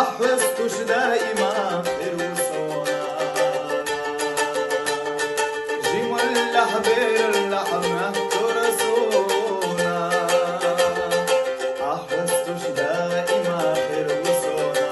أحوزتش دائما خير وصونا جمل لحبير اللحمة ترسونا أحوزتش دائما خير وصونا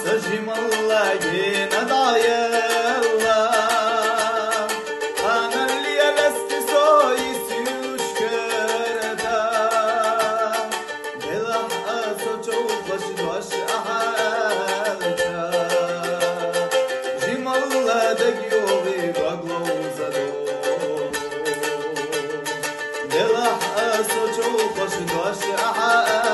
سجم الله ندعي الله أنا اللي لست سوي سيشكرتا بلح أسوچو بشدوش أحالتا جم الله دقيوغي بغلوزدو بلح أسوچو بشدوش أحالتا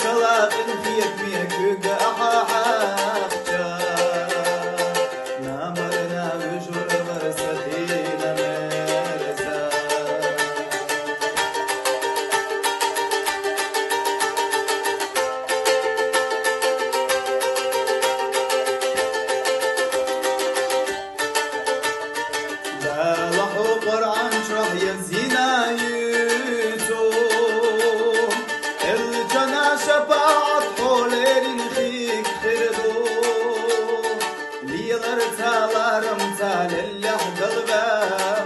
صلاة فيك ميك قاحاحجا نامرنا بجور برستينا مرزا لا لحو قرآن شرح يزينا شفاعت حولين خيك خردو ليغر تالارم تال اللح قلبه